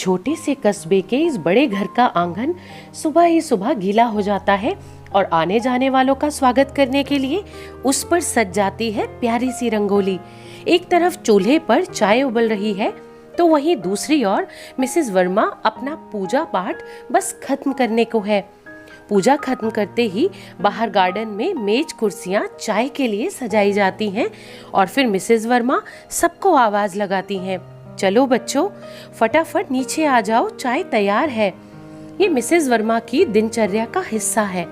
छोटे से कस्बे के इस बड़े घर का आंगन सुबह ही सुबह गीला हो जाता है और आने जाने वालों का स्वागत करने के लिए उस पर सज जाती है प्यारी सी रंगोली। एक तरफ चूल्हे पर चाय उबल रही है तो वहीं दूसरी ओर मिसेस वर्मा अपना पूजा पाठ बस खत्म करने को है। पूजा खत्म करते ही बाहर गार्डन में मेज कुर्सियां चाय के लिए सजाई जाती हैं और फिर मिसेस वर्मा सबको आवाज लगाती हैं, चलो बच्चों फटाफट नीचे आ जाओ, चाय तैयार है। ये मिसेस वर्मा की दिनचर्या का हिस्सा है।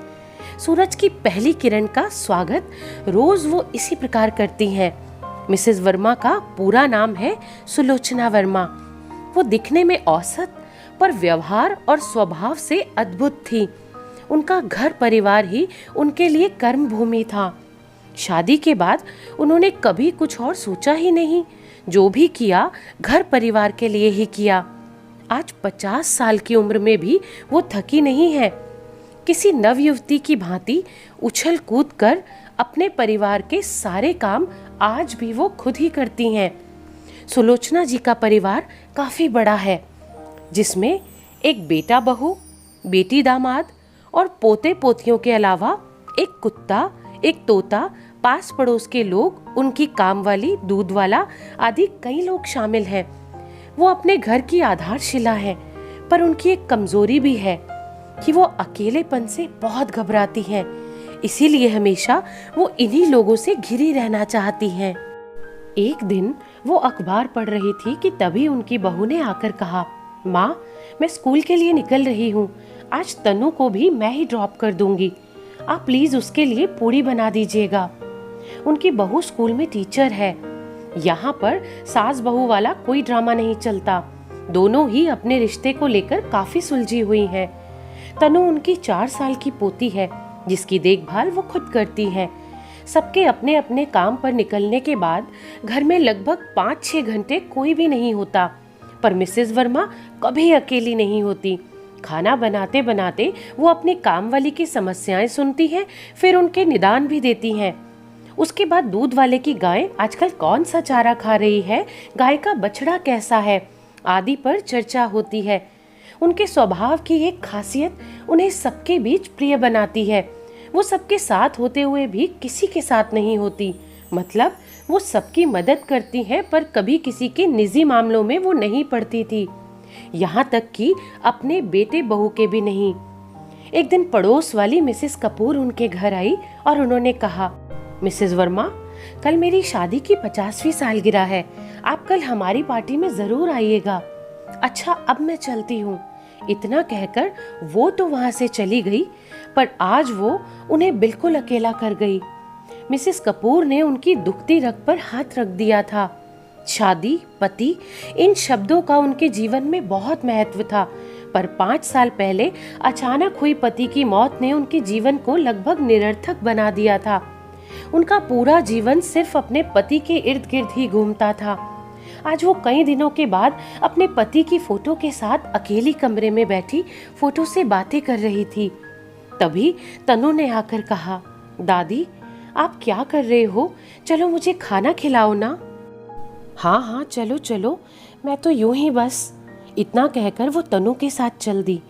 सूरज की पहली किरण का स्वागत रोज वो इसी प्रकार करती हैं। मिसेस वर्मा का पूरा नाम है सुलोचना वर्मा। वो दिखने में औसत पर व्यवहार और स्वभाव से अद्भुत थी। उनका घर परिवार ही उनके लिए कर्म भूमि था। शादी के बाद उन्होंने कभी कुछ और सोचा ही नहीं। जो भी किया घर परिवार के लिए ही किया। आज 50 साल की उम्र में भी वो थकी नहीं है। किसी नवयुवती की भांति उछल कूद कर अपने परिवार के सारे काम आज भी वो खुद ही करती हैं। सुलोचना जी का परिवार काफी बड़ा है, जिसमें एक बेटा बहू, बेटी दामाद और पोते पोतियों के अलावा एक कुत्ता, एक तोता, पास पड़ोस के लोग, उनकी काम वाली, दूध वाला आदि कई लोग शामिल हैं। वो अपने घर की आधारशिला है, पर उनकी एक कमजोरी भी है कि वो अकेलेपन से बहुत घबराती हैं। इसीलिए हमेशा वो इन्हीं लोगों से घिरी रहना चाहती हैं। एक दिन वो अखबार पढ़ रही थी कि तभी उनकी बहू ने आकर कहा, माँ मैं स्कूल के लिए निकल रही हूँ, आज तनु को भी मैं ही ड्रॉप कर दूंगी, आप प्लीज उसके लिए पूड़ी बना दीजिएगा। उनकी बहू स्कूल में टीचर है। यहाँ पर सास बहू वाला कोई ड्रामा नहीं चलता। दोनों ही अपने रिश्ते को लेकर काफी सुलझी हुई हैं। तनु उनकी 4 साल की पोती है, जिसकी देखभाल वो खुद करती है। सबके अपने अपने काम पर निकलने के बाद घर में लगभग 5-6 घंटे कोई भी नहीं होता, पर मिसेस वर्मा कभी अकेली नहीं होती। खाना बनाते बनाते वो अपनी काम वाली की समस्याएं सुनती हैं, फिर उनके निदान भी देती हैं। उसके बाद दूध वाले की गाय आजकल कौन सा चारा खा रही है, गाय का बछड़ा कैसा है आदि पर चर्चा होती है। उनके स्वभाव की एक खासियत उन्हें सबके बीच प्रिय बनाती है। वो सबके साथ होते हुए भी किसी के साथ नहीं होती। मतलब वो सबकी मदद करती हैं, पर कभी किसी के निजी मामलों में वो नहीं पड़ती थी, यहाँ तक कि अपने बेटे बहू के भी नहीं। एक दिन पड़ोस वाली मिसेस कपूर उनके घर आई और उन्होंने कहा, मिसेस वर्मा कल मेरी शादी की 50वीं सालगिरह है, आप कल हमारी पार्टी में जरूर आइएगा। अच्छा अब मैं चलती हूँ। इतना कहकर वो तो वहां से चली गई, पर आज वो उन्हें बिल्कुल अकेला कर गई। मिसेस कपूर ने उनकी दुखती रग पर हाथ रख दिया था। शादी, पति, इन शब्दों का उनके जीवन में बहुत महत्व था, पर 5 साल पहले अचानक हुई पति की मौत ने उनके जीवन को लगभग निरर्थक बना दिया था। उनका पूरा जीवन सिर्फ अपने पति के इर्द गिर्द ही घूमता था। आज वो कई दिनों के बाद अपने पति की फोटो के साथ अकेली कमरे में बैठी फोटो से बातें कर रही थी। तभी तनु ने आकर कहा, दादी आप क्या कर रहे हो, चलो मुझे खाना खिलाओ ना। हाँ हाँ चलो चलो, मैं तो यूं ही बस। इतना कहकर वो तनु के साथ चल दी।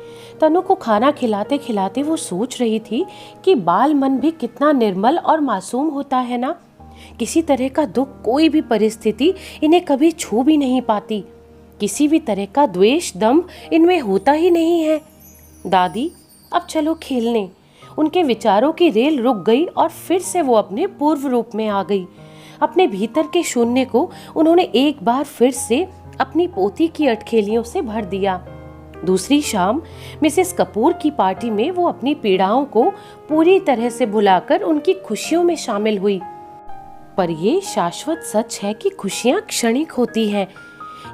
तनु को खाना खिलाते खिलाते वो सोच रही थी कि बाल मन भी कितना निर्मल और मासूम होता है ना। किसी तरह का दुख, कोई भी परिस्थिति इन्हें कभी छू भी नहीं पाती। किसी भी तरह का द्वेष, दंभ इनमें होता ही नहीं है। दादी अब चलो खेलने। उनके विचारों की रेल रुक गई और फिर से वो अपने पूर्व रूप में आ गई। अपने भीतर के शून्य को उन्होंने एक बार फिर से अपनी पोती की अटखेलियों से भर दिया। दूसरी शाम मिसेस कपूर की पार्टी में वो अपनी पीड़ाओं को पूरी तरह से भुलाकर उनकी खुशियों में शामिल हुई। पर ये शाश्वत सच है कि खुशियां क्षणिक होती हैं।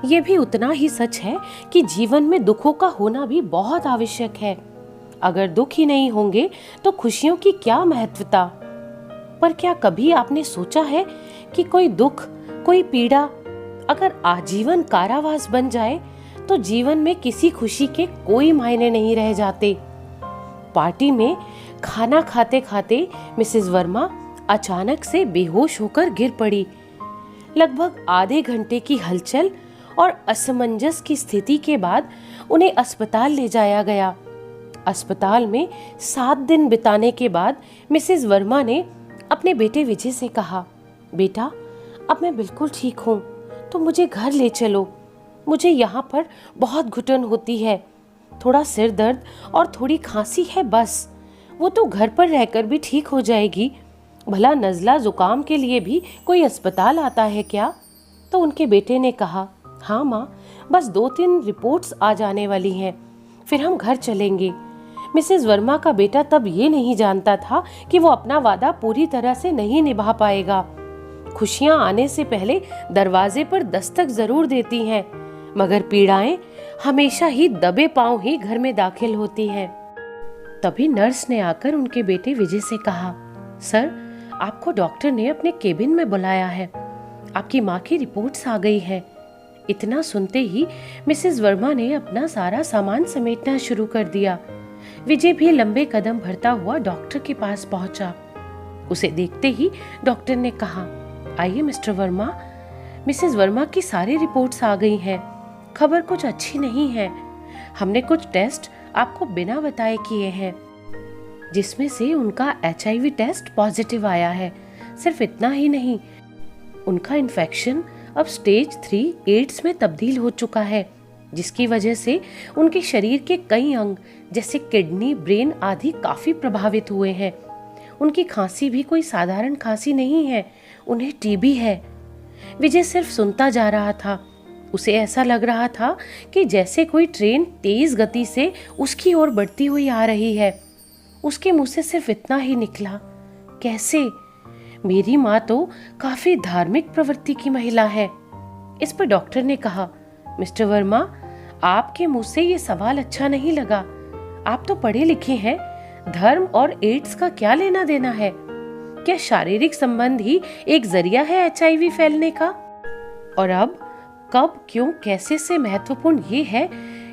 ये भी उतना ही सच है कि जीवन में दुखों का होना भी बहुत आवश्यक है। अगर दुख ही नहीं होंगे तो खुशियों की क्या महत्वता। पर क्या कभी आपने सोचा है कि कोई दुख, कोई पीड़ा अगर आजीवन कारावास बन जाए तो जीवन में किसी खुशी के कोई मायने नहीं रह जाते। पार्टी में खाना खाते खाते मिसेस वर्मा अचानक से बेहोश होकर गिर पड़ी। लगभग आधे घंटे की हलचल और असमंजस की स्थिति के बाद उन्हें अस्पताल ले जाया गया। अस्पताल में 7 दिन बिताने के बाद मिसेस वर्मा ने अपने बेटे विजय से कहा, बेटा अब मैं बिल्कुल ठीक हूँ, तो मुझे घर ले चलो। मुझे यहाँ पर बहुत घुटन होती है, थोड़ा सिर दर्द और थोड़ी खांसी है, बस वो तो घर पर रहकर भी ठीक हो जाएगी। भला नज़ला जुकाम के लिए भी कोई अस्पताल आता है क्या? तो उनके बेटे ने कहा, हाँ माँ, बस 2-3 रिपोर्ट्स आ जाने वाली हैं, फिर हम घर चलेंगे। मिसेस वर्मा का बेटा तब ये नहीं जानता था कि वो अपना वादा पूरी तरह से नहीं निभा पाएगा। खुशियां आने से पहले दरवाजे पर दस्तक जरूर देती हैं, मगर पीड़ाएं हमेशा ही दबे पांव ही घर में दाखिल होती हैं। तभी नर्स ने आकर उनके बेटे विजय से कहा, सर आपको डॉक्टर ने अपने केबिन में बुलाया है, आपकी माँ की रिपोर्ट्स आ गई है। इतना सुनते ही मिसेस वर्मा ने अपना सारा सामान समेटना शुरू कर दिया। विजय भी लंबे कदम भरता हुआ डॉक्टर के पास पहुंचा। उसे देखते ही डॉक्टर ने कहा, आइए मिस्टर वर्मा, मिसेस वर्मा की सारी रिपोर्ट्स आ गई हैं। खबर कुछ अच्छी नहीं है। हमने कुछ टेस्ट आपको बिना बताए किए हैं, जिसमें से उनका HIV टेस्ट पॉजिटिव आया है। सिर्फ इतना ही नहीं, उनका इन्फेक्शन अब स्टेज 3 एड्स में तब्दील हो चुका है, जिसकी वजह से उनके शरीर के कई अंग जैसे किडनी, ब्रेन आदि काफी प्रभावित हुए हैं। उनकी खांसी भी कोई साधारण खांसी नहीं है, उन्हें TB है। विजय सिर्फ सुनता जा रहा था। उसे ऐसा लग रहा था कि जैसे कोई ट्रेन तेज गति से उसकी ओर बढ़ती हुई आ रही है। उसके मुंह से सिर्फ इतना ही निकला, कैसे? मेरी माँ तो काफी धार्मिक प्रवृत्ति की महिला है। इस पर डॉक्टर ने कहा, मिस्टर वर्मा, आपके मुंह से ये सवाल अच्छा नहीं लगा। आप तो पढ़े लिखे हैं, धर्म और एड्स का क्या लेना देना है? क्या शारीरिक संबंध ही एक जरिया है HIV फैलने का? और अब कब, क्यों, कैसे से महत्वपूर्ण ये है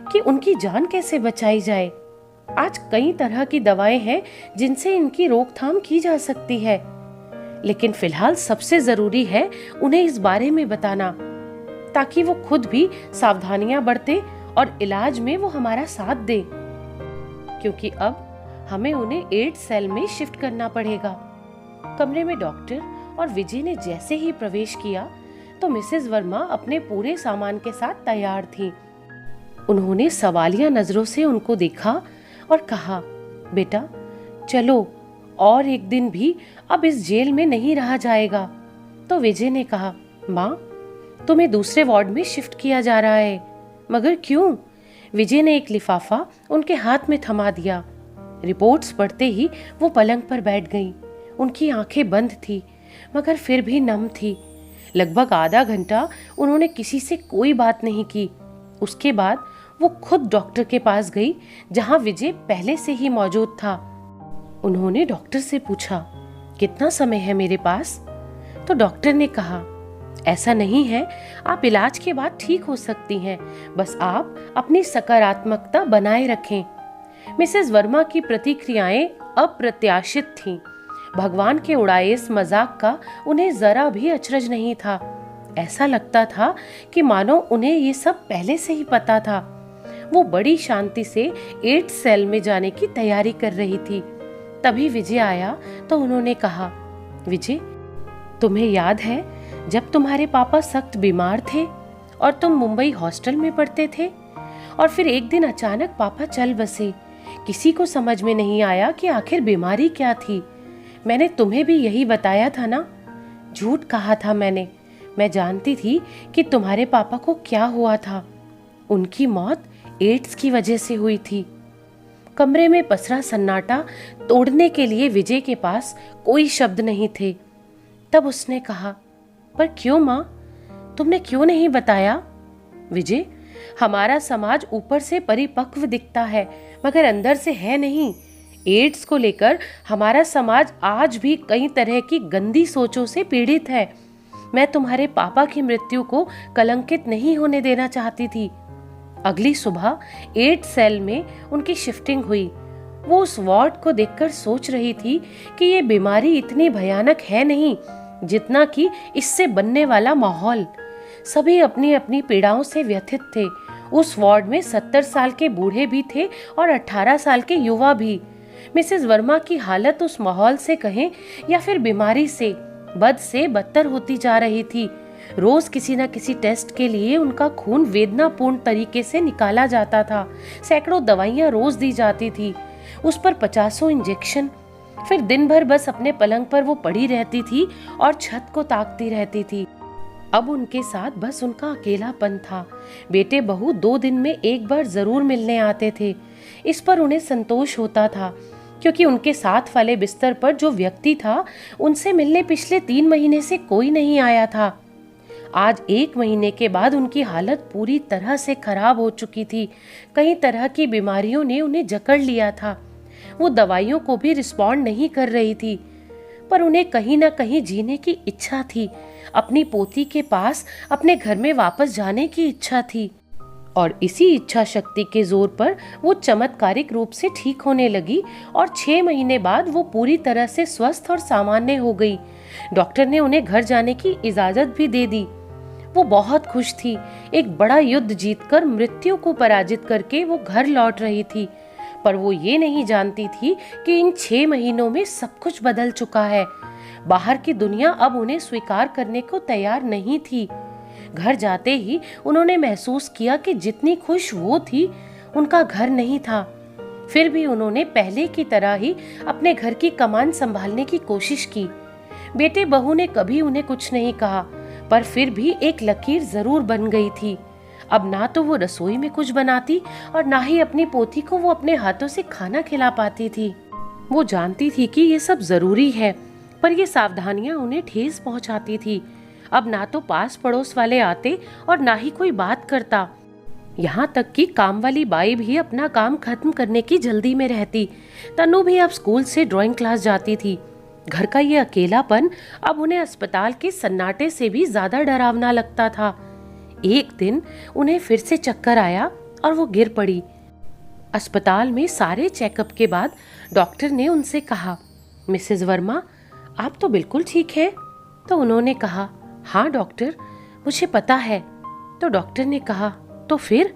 कि उनकी जान कैसे बचाई जाए। आज कई तरह की दवाएं हैं जिनसे इनकी रोकथाम की जा सकती है, लेकिन फिलहाल सबसे जरूरी है उन्हें इस बारे में बताना, ताकि वो खुद भी सावधानियां बरते और इलाज में वो हमारा साथ दे, क्योंकि अब हमें उन्हें एड्स सेल में शिफ्ट करना पड़ेगा। कमरे में डॉक्टर और विजय ने जैसे ही प्रवेश किया तो मिसेस वर्मा अपने पूरे सामान के साथ तैयार थीं। उन्होंने सवालिया नजरों से उनको देखा और कहा, बेटा चलो, और एक दिन भी अब इस जेल में नहीं रहा जाएगा। तो विजय ने कहा, माँ तुम्हें दूसरे वार्ड में शिफ्ट किया जा रहा है। मगर क्यों? विजय ने एक लिफाफा उनके हाथ में थमा दिया। रिपोर्ट्स पढ़ते ही वो पलंग पर बैठ गईं। उनकी आंखें बंद थी, मगर फिर भी नम थी। लगभग आधा घंटा उन्होंने किसी से कोई बात नहीं की। उसके बाद वो खुद डॉक्टर के पास गई, जहां विजय पहले से ही मौजूद था। उन्होंने डॉक्टर से पूछा, कितना समय है मेरे पास? तो डॉक्टर ने कहा, ऐसा नहीं है, आप इलाज के बाद ठीक हो सकती हैं, बस आप अपनी सकारात्मकता बनाए रखें। मिसेस वर्मा की प्रतिक्रियाएं अप्रत्याशित थीं। भगवान के उड़ाए इस मजाक का उन्हें जरा भी अचरज नहीं था। ऐसा लगता था कि मानो उन्हें ये सब पहले से ही पता था। वो बड़ी शांति से एड्स सेल में जाने की तैयारी कर रही थी। तभी विजय आया तो उन्होंने कहा, विजय तुम्हें याद है जब तुम्हारे पापा सख्त बीमार थे और तुम मुंबई हॉस्टल में पढ़ते थे, और फिर एक दिन अचानक पापा चल बसे। किसी को समझ में नहीं आया कि आखिर बीमारी क्या थी। मैंने तुम्हें भी यही बताया था ना? झूठ कहा था मैंने। मैं जानती थी कि तुम्हारे पापा को क्या हुआ था। उनकी मौत एड्स की वजह से हुई थी। कमरे में पसरा सन्नाटा तोड़ने के लिए विजय के पास कोई शब्द नहीं थे। तब उसने कहा, पर क्यों माँ, तुमने क्यों नहीं बताया? विजय, हमारा समाज ऊपर से परिपक्व दिखता है, मगर अंदर से है नहीं। एड्स को लेकर हमारा समाज आज भी कई तरह की गंदी सोचों से पीड़ित है। मैं तुम्हारे पापा की मृत्यु को कलंकित नहीं होने देना चाहती थी। अगली सुबह एड्स सेल में उनकी शिफ्टिंग हुई। वो उस वार्ड को देखकर सोच रही थी कि ये बीमारी इतनी भयानक है नहीं जितना कि इससे बनने वाला माहौल। सभी अपनी अपनी पीड़ाओं से व्यथित थे। उस वार्ड में 70 साल के बूढ़े भी थे और 18 साल के युवा भी। मिसेस वर्मा की हालत उस माहौल से कहें या फिर बीमारी से बद से बदतर होती जा रही थी। रोज किसी न किसी टेस्ट के लिए उनका खून वेदनापूर्ण तरीके से निकाला जाता था। सैकड़ों दवाइयां रोज दी जाती थी, उस पर 50 इंजेक्शन। फिर दिन भर बस अपने पलंग पर वो पड़ी रहती थी और छत को ताकती रहती थी। अब उनके साथ बस उनका अकेलापन था। बेटे बहू 2 दिन में एक बार जरूर मिलने आते थे। इस पर उन्हें संतोष होता था, क्योंकि उनके साथ वाले बिस्तर पर जो व्यक्ति था उनसे मिलने पिछले 3 महीने से कोई नहीं आया था। आज 1 महीने के बाद उनकी हालत पूरी तरह से खराब हो चुकी थी। कई तरह की बीमारियों ने उन्हें जकड़ लिया था। वो दवाइयों को भी रिस्पॉन्ड नहीं कर रही थी, पर उन्हें कहीं ना कहीं जीने की इच्छा थी। अपनी पोती के पास अपने घर में वापस जाने की इच्छा थी, और इसी इच्छा शक्ति के जोर पर वो चमत्कारिक रूप से ठीक होने लगी और 6 महीने बाद वो पूरी तरह से स्वस्थ और सामान्य हो गई। डॉक्टर ने उन्हें घर जाने की इजाजत भी दे दी। वो बहुत खुश थी। एक बड़ा युद्ध जीतकर मृत्यु को पराजित करके वो घर लौट रही थी, पर वो ये नहीं जानती थी कि इन 6 महीनों में सब कुछ बदल चुका है। बाहर की दुनिया अब उन्हें स्वीकार करने को तैयार नहीं थी। घर जाते ही उन्होंने महसूस किया कि जितनी खुश वो थी, उनका घर नहीं था। फिर भी उन्होंने पहले की तरह ही अपने घर की कमान संभालने की कोशिश की। बेटे बहू ने कभी उन्हें कुछ नहीं कहा, पर फिर भी एक लकीर जरूर बन गई थी। अब ना तो वो रसोई में कुछ बनाती और ना ही अपनी पोती को वो अपने हाथों से खाना खिला पाती थी। वो जानती थी कि ये सब जरूरी है, पर ये सावधानियां उन्हें ठेस पहुंचाती थी। अब ना तो पास पड़ोस वाले आते और ना ही कोई बात करता। यहाँ तक कि काम वाली बाई भी अपना काम खत्म करने की जल्दी में रहती। तनु भी अब स्कूल से ड्राइंग क्लास जाती थी। घर का ये अकेलापन अब उन्हें अस्पताल के सन्नाटे से भी ज्यादा डरावना लगता था। एक दिन उन्हें फिर से चक्कर आया और वो गिर पड़ी। अस्पताल में सारे चेकअप के बाद डॉक्टर ने उनसे कहा, मिसेस वर्मा, आप तो बिल्कुल ठीक है। तो उन्होंने कहा, हाँ डॉक्टर, मुझे पता है। तो डॉक्टर ने कहा, तो फिर?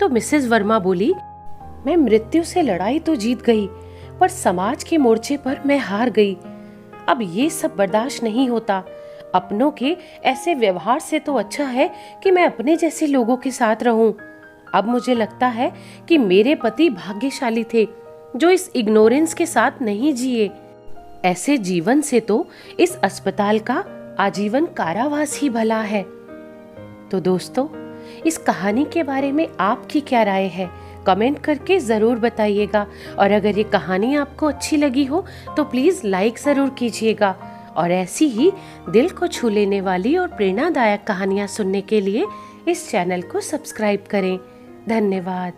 तो मिसेस वर्मा बोली, मैं मृत्यु से लड़ाई तो जीत गई, पर समाज के मोर्चे पर मैं हार गई। अब ये सब बर्दाश्त नहीं होता। अपनों के ऐसे व्यवहार से तो अच्छा है कि मैं अपने जैसे लोगों के साथ रहूं। अब मुझे लगता है कि मेरे पति भाग्यशाली थे जो इस इग्नोरेंस के साथ नहीं जिए। ऐसे जीवन से तो इस अस्पताल का आजीवन कारावास ही भला है। तो दोस्तों, इस कहानी के बारे में आपकी क्या राय है? कमेंट करके जरूर बताइएगा। और अगर ये कहानी आपको अच्छी लगी हो तो प्लीज लाइक जरूर कीजिएगा। और ऐसी ही दिल को छू लेने वाली और प्रेरणादायक कहानियां सुनने के लिए इस चैनल को सब्सक्राइब करें। धन्यवाद।